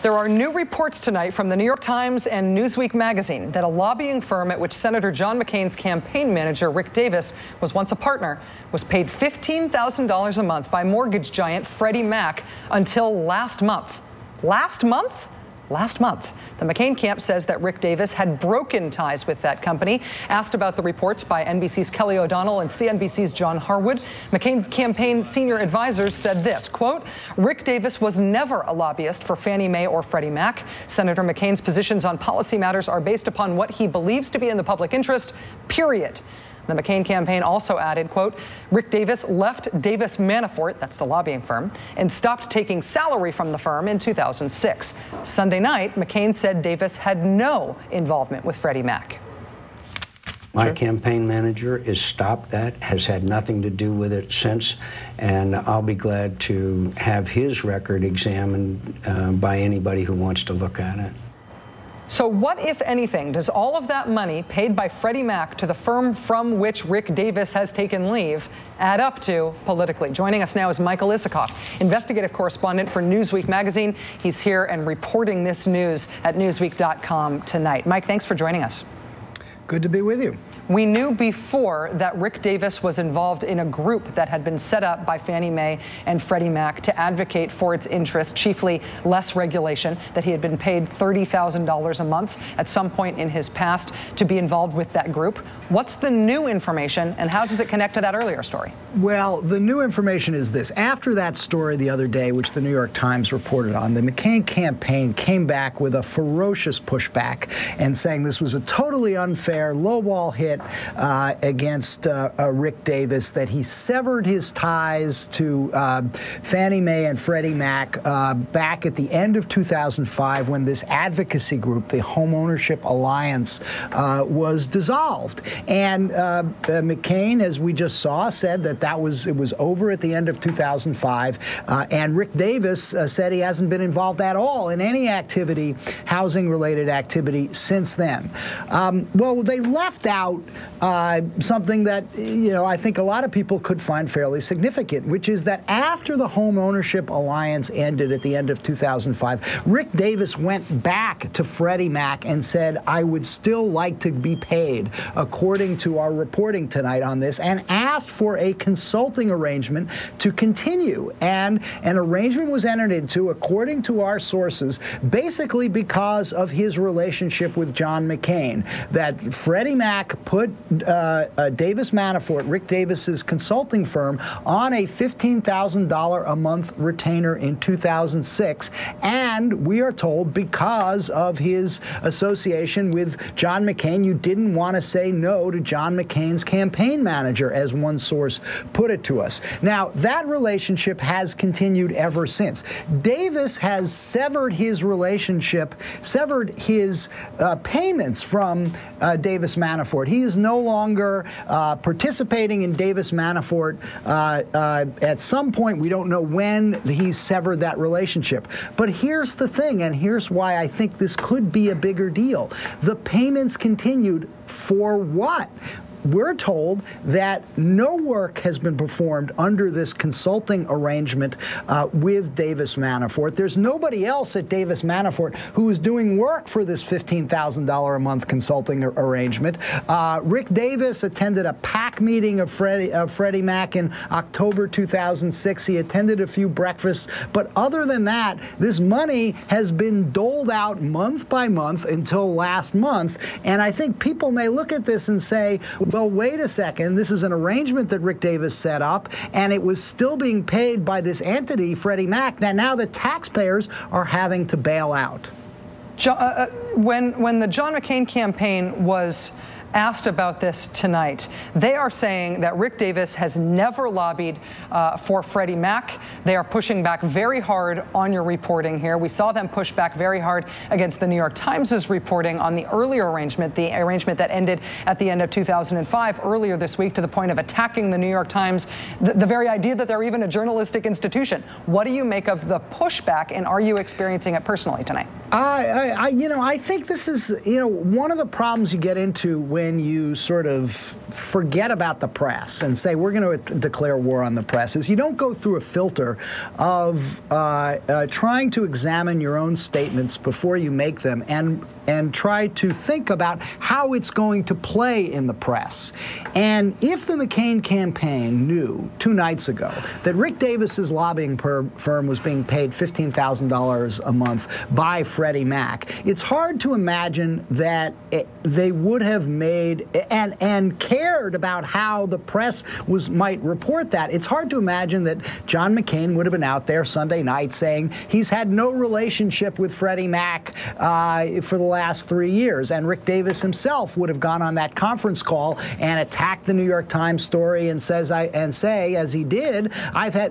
There are new reports tonight from the New York Times and Newsweek magazine that a lobbying firm at which Senator John McCain's campaign manager, Rick Davis, was once a partner, was paid $15,000 a month by mortgage giant Freddie Mac until last month. Last month? Last month, the McCain camp says that Rick Davis had broken ties with that company. Asked about the reports by NBC's Kelly O'Donnell and CNBC's John Harwood, McCain's campaign senior advisors said this, quote, Rick Davis was never a lobbyist for Fannie Mae or Freddie Mac. Senator McCain's positions on policy matters are based upon what he believes to be in the public interest, period. The McCain campaign also added, quote, Rick Davis left Davis Manafort, that's the lobbying firm, and stopped taking salary from the firm in 2006. Sunday night, McCain said Davis had no involvement with Freddie Mac. My campaign manager has stopped that, has had nothing to do with it since, and I'll be glad to have his record examined by anybody who wants to look at it. So what, if anything, does all of that money paid by Freddie Mac to the firm from which Rick Davis has taken leave add up to politically? Joining us now is Michael Isikoff, investigative correspondent for Newsweek magazine. He's here and reporting this news at Newsweek.com tonight. Mike, thanks for joining us. Good to be with you. We knew before that Rick Davis was involved in a group that had been set up by Fannie Mae and Freddie Mac to advocate for its interests, chiefly less regulation, that he had been paid $30,000 a month at some point in his past to be involved with that group. What's the new information, and how does it connect to that earlier story? Well, the new information is this. After that story the other day, which the New York Times reported on, the McCain campaign came back with a ferocious pushback and saying this was a totally unfair, lowball hit against Rick Davis, that he severed his ties to Fannie Mae and Freddie Mac back at the end of 2005 when this advocacy group, the Homeownership Alliance, was dissolved. And McCain, as we just saw, said that it was over at the end of 2005. And Rick Davis said he hasn't been involved at all in any activity, housing-related activity, since then. Well, they left out something that, I think a lot of people could find fairly significant, which is that after the Home Ownership Alliance ended at the end of 2005, Rick Davis went back to Freddie Mac and said, I would still like to be paid, according to our reporting tonight on this, and asked for a consulting arrangement to continue. And an arrangement was entered into, according to our sources, basically because of his relationship with John McCain, that Freddie Mac put Davis Manafort, Rick Davis's consulting firm, on a $15,000 a month retainer in 2006, and we are told because of his association with John McCain, you didn't want to say no to John McCain's campaign manager, as one source put it to us. Now, that relationship has continued ever since. Davis has severed his relationship, severed his payments from Davis Manafort. He is no longer participating in Davis Manafort. At some point, we don't know when he's severed that relationship. But here's the thing, and here's why I think this could be a bigger deal. The payments continued for what? We're told that no work has been performed under this consulting arrangement with Davis Manafort. There's nobody else at Davis Manafort who is doing work for this $15,000 a month consulting arrangement. Rick Davis attended a PAC meeting of Freddie Mac in October 2006. He attended a few breakfasts. But other than that, this money has been doled out month by month until last month. And I think people may look at this and say, well, wait a second, this is an arrangement that Rick Davis set up, and it was still being paid by this entity, Freddie Mac. Now the taxpayers are having to bail out. When the John McCain campaign was asked about this tonight, they are saying that Rick Davis has never lobbied for Freddie Mac. They are pushing back very hard on your reporting here. We saw them push back very hard against the New York Times' reporting on the earlier arrangement, the arrangement that ended at the end of 2005, earlier this week, to the point of attacking the New York Times, the very idea that they're even a journalistic institution. What do you make of the pushback, and are you experiencing it personally tonight? I think this is, one of the problems you get into when you sort of forget about the press and say we're going to declare war on the press is you don't go through a filter of trying to examine your own statements before you make them and try to think about how it's going to play in the press. And if the McCain campaign knew 2 nights ago that Rick Davis's lobbying firm was being paid $15,000 a month by Freddie Mac, it's hard to imagine that they would have made and cared about how the press might report that. It's hard to imagine that John McCain would have been out there Sunday night saying he's had no relationship with Freddie Mac for the last 3 years, and Rick Davis himself would have gone on that conference call and attacked the New York Times story and say, as he did,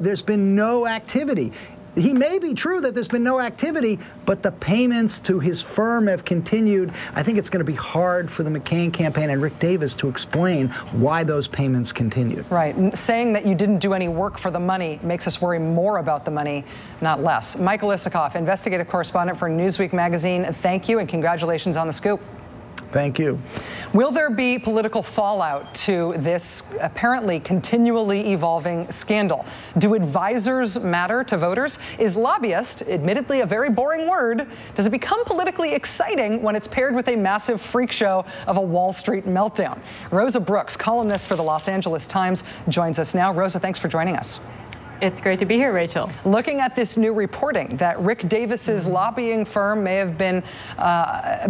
there's been no activity. He may be true that there's been no activity, but the payments to his firm have continued. I think it's going to be hard for the McCain campaign and Rick Davis to explain why those payments continued. Right. And saying that you didn't do any work for the money makes us worry more about the money, not less. Michael Isikoff, investigative correspondent for Newsweek magazine, thank you and congratulations on the scoop. Thank you. Will there be political fallout to this apparently continually evolving scandal? Do advisors matter to voters? Is lobbyist, admittedly a very boring word, does it become politically exciting when it's paired with a massive freak show of a Wall Street meltdown? Rosa Brooks, columnist for the Los Angeles Times, joins us now. Rosa, thanks for joining us. It's great to be here, Rachel. Looking at this new reporting that Rick Davis's lobbying firm may have been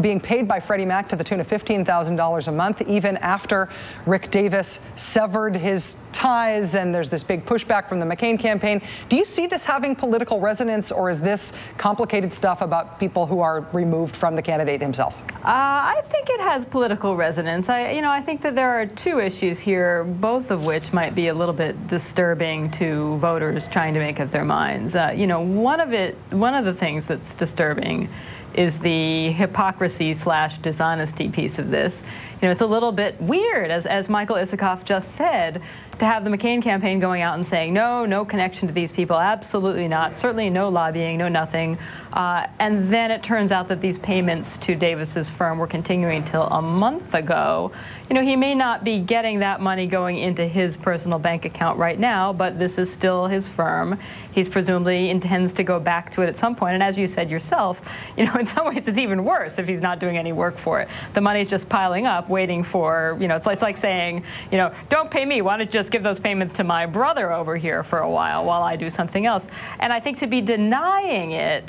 being paid by Freddie Mac to the tune of $15,000 a month, even after Rick Davis severed his ties, and there's this big pushback from the McCain campaign. Do you see this having political resonance, or is this complicated stuff about people who are removed from the candidate himself? I think it has political resonance. I think that there are 2 issues here, both of which might be a little bit disturbing to voters trying to make up their minds. One of the things that's disturbing is the hypocrisy / dishonesty piece of this. It's a little bit weird, as Michael Isikoff just said, to have the McCain campaign going out and saying, no connection to these people, absolutely not, certainly no lobbying, no nothing. And then it turns out that these payments to Davis's firm were continuing till a month ago. He may not be getting that money going into his personal bank account right now, but this is still his firm. He's presumably intends to go back to it at some point. And as you said yourself, in some ways it's even worse if he's not doing any work for it. The money's just piling up, waiting for, it's like saying, don't pay me, why don't you just give those payments to my brother over here for a while I do something else. And I think to be denying it,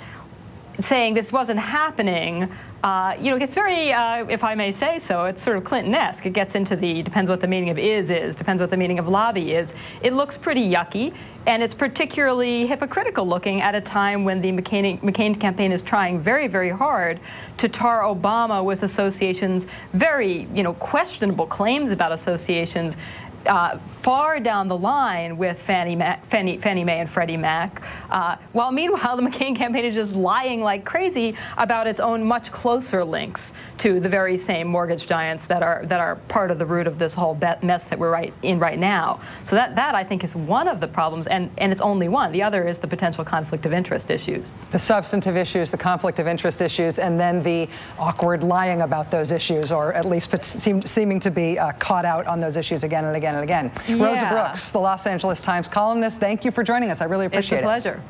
saying this wasn't happening, it gets very, if I may say so, it's sort of Clinton-esque. It gets into depends what the meaning of is, depends what the meaning of lobby is. It looks pretty yucky, and it's particularly hypocritical looking at a time when the McCain campaign is trying very, very hard to tar Obama with associations, very, questionable claims about associations, far down the line with Fannie Mae and Freddie Mac, while meanwhile the McCain campaign is just lying like crazy about its own much closer links to the very same mortgage giants that are part of the root of this whole mess that we're in right now. So that I think is one of the problems, and it's only one. The other is the potential conflict of interest issues. The substantive issues, the conflict of interest issues, and then the awkward lying about those issues, or at least seeming to be caught out on those issues again and again and again. Yeah. Rosa Brooks, the Los Angeles Times columnist, thank you for joining us. I really appreciate it. It's a pleasure.